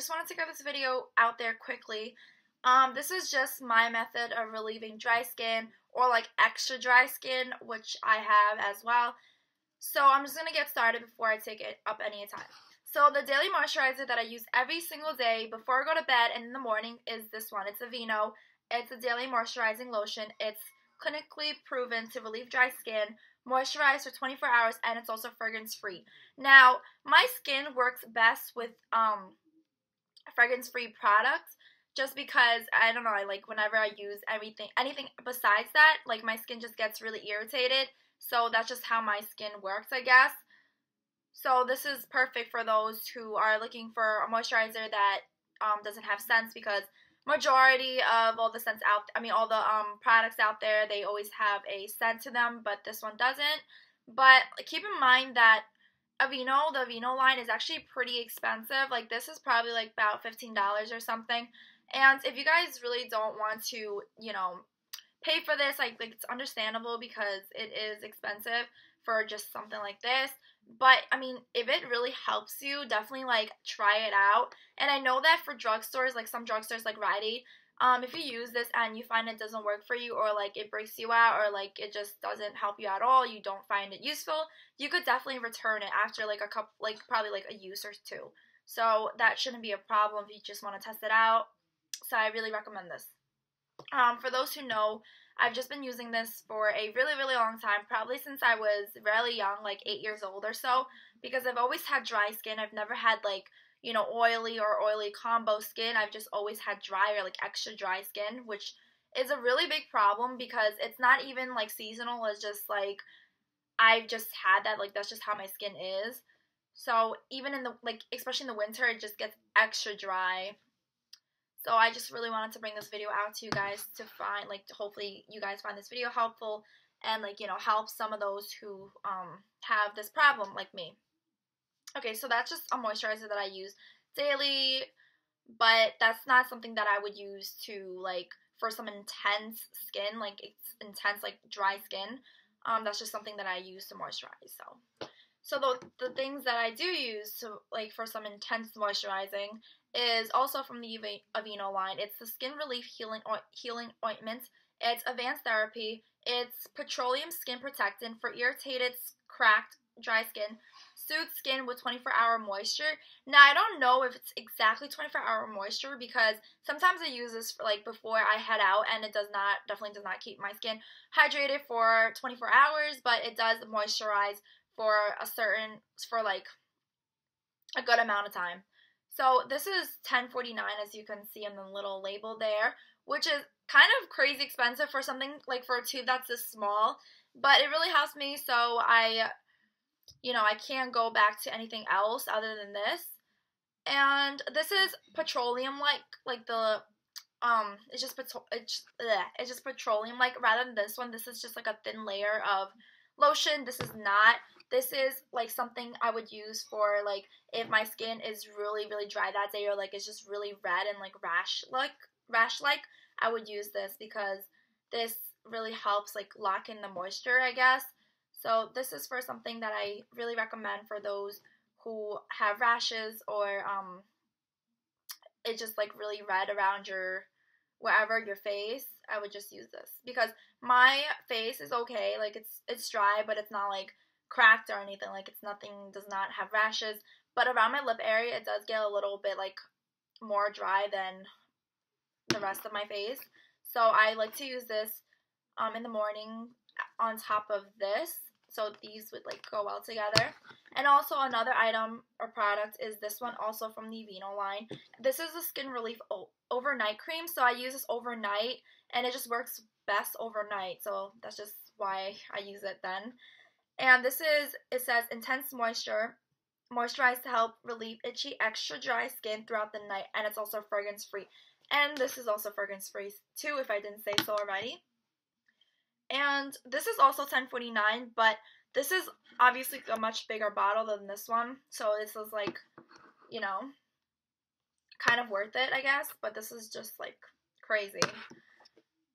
just wanted to get this video out there quickly. This is just my method of relieving dry skin or like extra dry skin, which I have as well. So I'm just going to get started before I take it up any time. So the daily moisturizer that I use every single day before I go to bed and in the morning is this one. It's Aveeno. It's a daily moisturizing lotion. It's clinically proven to relieve dry skin, moisturize for 24 hours, and it's also fragrance free. Now, my skin works best with fragrance free products just because I don't know, I like whenever I use anything besides that, like my skin just gets really irritated. So that's just how my skin works, I guess. So this is perfect for those who are looking for a moisturizer that doesn't have scents, because majority of all the scents all the products out there, they always have a scent to them, but this one doesn't. But keep in mind that the Aveeno line is actually pretty expensive. Like this is probably like about $15 or something. And if you guys really don't want to, pay for this, like it's understandable because it is expensive for just something like this. But, I mean, if it really helps you, definitely, like, try it out. And I know that for drugstores, like some drugstores like Rite Aid, if you use this and you find it doesn't work for you, or, like, it breaks you out, or, like, it just doesn't help you at all, you don't find it useful, you could definitely return it after, like, probably, like, a use or two. So that shouldn't be a problem if you just want to test it out. So I really recommend this. For those who know, I've just been using this for a really, really long time, probably since I was really young, like 8 years old or so, because I've always had dry skin. I've never had like, oily or oily combo skin. I've just always had dry or like extra dry skin, which is a really big problem because it's not even like seasonal. It's just like, I've just had that, like that's just how my skin is. So even in the, especially in the winter, it just gets extra dry. So I just really wanted to bring this video out to you guys to find, hopefully you guys find this video helpful and, help some of those who have this problem like me. Okay, so that's just a moisturizer that I use daily, but that's not something that I would use to, for some intense skin, it's intense, dry skin. That's just something that I use to moisturize, So the things that I do use to, for some intense moisturizing is also from the Aveeno line. It's the Skin Relief Healing Ointment. It's Advanced Therapy. It's Petroleum Skin Protectant for irritated, cracked, dry skin. Soothes skin with 24-hour moisture. Now, I don't know if it's exactly 24-hour moisture because sometimes I use this for, before I head out, and it definitely does not keep my skin hydrated for 24 hours, but it does moisturize for a good amount of time. So this is $10.49, as you can see in the little label there, which is kind of crazy expensive for something for a tube that's this small, but it really helps me. So I can't go back to anything else other than this. And this is petroleum it's just petroleum rather than this one. This is just a thin layer of lotion. This is not. This is something I would use for if my skin is really, really dry that day, or it's just really red and rash like, I would use this because this really helps lock in the moisture, I guess. So this is for something that I really recommend for those who have rashes, or it's just really red around your face. I would just use this because my face is okay, it's dry, but it's not cracked or anything, does not have rashes, but around my lip area it does get a little bit more dry than the rest of my face. So I like to use this in the morning on top of this, so these would go well together. And also another item or product is this one, also from the Aveeno line. This is a Skin Relief Overnight Cream, so I use this overnight, and it just works best overnight, so that's just why I use it then. And it says intense moisturize to help relieve itchy, extra dry skin throughout the night, and it's also fragrance free. And this is also fragrance free too, if I didn't say so already. And this is also $10.49, but this is obviously a much bigger bottle than this one, so this is kind of worth it, I guess, but this is just crazy.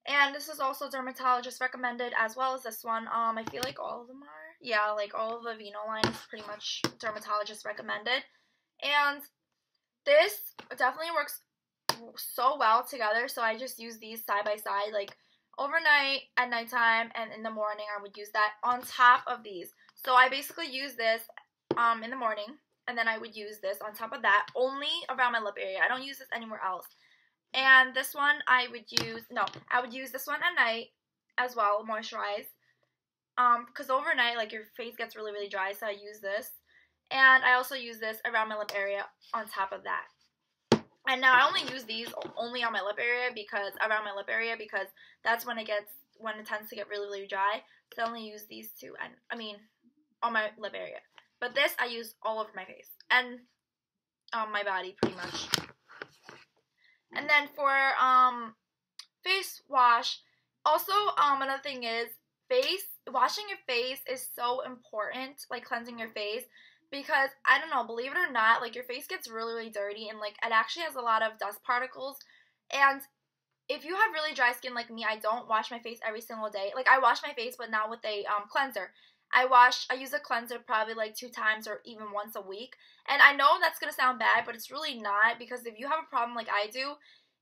And this is also dermatologist recommended, as well as this one. I feel like all of them are. Yeah, all of the Aveeno line is pretty much dermatologist recommended. And This definitely works so well together, so I just use these side by side, like overnight, at nighttime, and in the morning I would use that on top of these. So I basically use this in the morning, and then I would use this on top of that, only around my lip area. I don't use this anywhere else. And this one I would use this one at night as well, moisturize. Because overnight, like, your face gets really, really dry, so I use this. And I also use this around my lip area on top of that. And now I only use these only on my lip area around my lip area because that's when it tends to get really, really dry. So I only use these two, and on my lip area. But this I use all over my face and my body pretty much. And then for face wash, also another thing is washing your face is so important, like cleansing your face. Because, I don't know, believe it or not, like, your face gets really, really dirty, and, like, it actually has a lot of dust particles. And if you have really dry skin like me, I don't wash my face every single day. Like, I wash my face, but not with a cleanser. I use a cleanser probably, like, 2 times or even once a week. And I know that's going to sound bad, but it's really not, because if you have a problem like I do,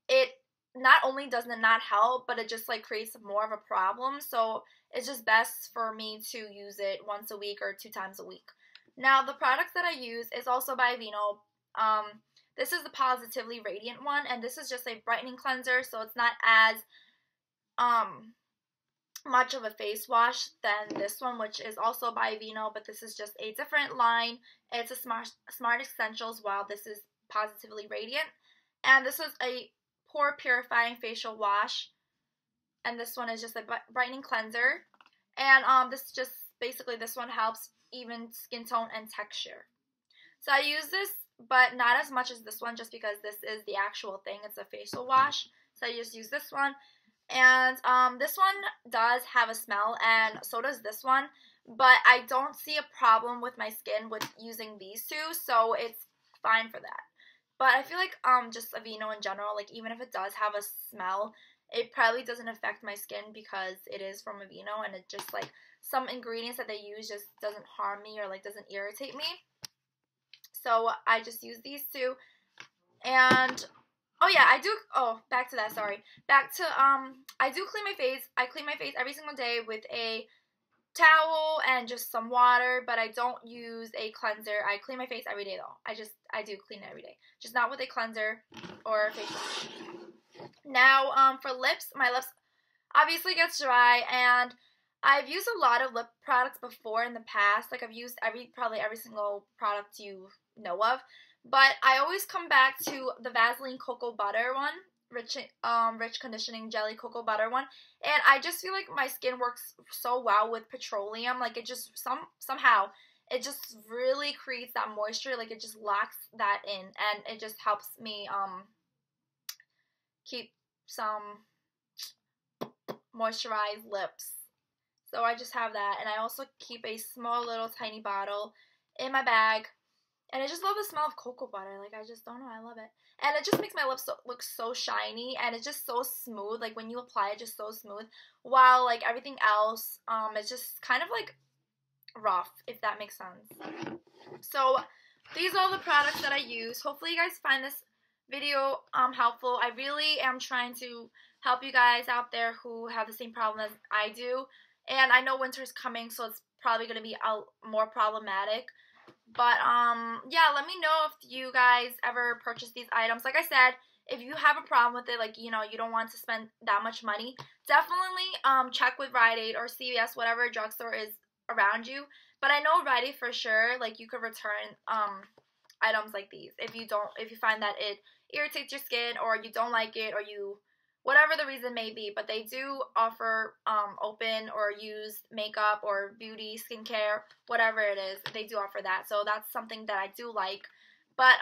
it not only does it not help, but it just, like, creates more of a problem. So it's just best for me to use it once a week or 2 times a week. Now, the products that I use is also by Aveeno. This is the Positively Radiant one, and this is just a brightening cleanser, so it's not as much of a face wash than this one, which is also by Aveeno, but this is just a different line. It's a Smart Essentials, while this is Positively Radiant. And this is a pore purifying facial wash, and this one is just a brightening cleanser. And this one helps even skin tone and texture. So I use this, but not as much as this one, just because this is the actual thing. It's a facial wash, so I just use this one. And this one does have a smell, and so does this one, but I don't see a problem with my skin with using these two, so it's fine for that. But I feel like just Aveeno in general, like, even if it does have a smell, it probably doesn't affect my skin because it is from Aveeno, and it just, like, some ingredients that they use just doesn't harm me or, like, doesn't irritate me. So I just use these two. And back to that, sorry. I do clean my face. I clean my face every single day with a towel and just some water, but I don't use a cleanser. I clean my face every day though. I do clean it every day. Just not with a cleanser or a face wash. Now, for lips, my lips obviously gets dry, and I've used a lot of lip products before in the past. Like, I've used probably every single product you know of. But I always come back to the Vaseline Cocoa Butter one, Rich Conditioning Jelly Cocoa Butter one. And I just feel like my skin works so well with petroleum. Like, it just, somehow, it just really creates that moisture. Like, it just locks that in. And it just helps me keep some moisturized lips. So I just have that, and I also keep a small little tiny bottle in my bag, and I just love the smell of cocoa butter. Like, I just don't know, I love it. And it just makes my lips look so shiny, and it's just so smooth. Like, when you apply it, just so smooth, while, like, everything else, it's just kind of, like, rough, if that makes sense. So these are all the products that I use. Hopefully you guys find this video helpful. I really am trying to help you guys out there who have the same problem as I do. And I know winter's coming, so it's probably going to be more problematic. But, yeah, let me know if you guys ever purchase these items. Like I said, if you have a problem with it, like, you know, you don't want to spend that much money, definitely check with Rite Aid or CVS, whatever drugstore is around you. But I know Rite Aid for sure, like, you could return items like these if you find that it irritates your skin, or you don't like it, or whatever the reason may be. But they do offer open or used makeup or beauty, skincare, whatever it is. They do offer that. So that's something that I do like. But,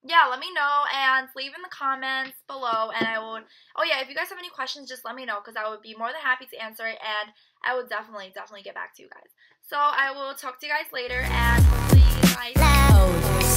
yeah, let me know and leave in the comments below. And I would, oh yeah, if you guys have any questions, just let me know, because I would be more than happy to answer it. And I would definitely get back to you guys. So I will talk to you guys later, and hopefully you guys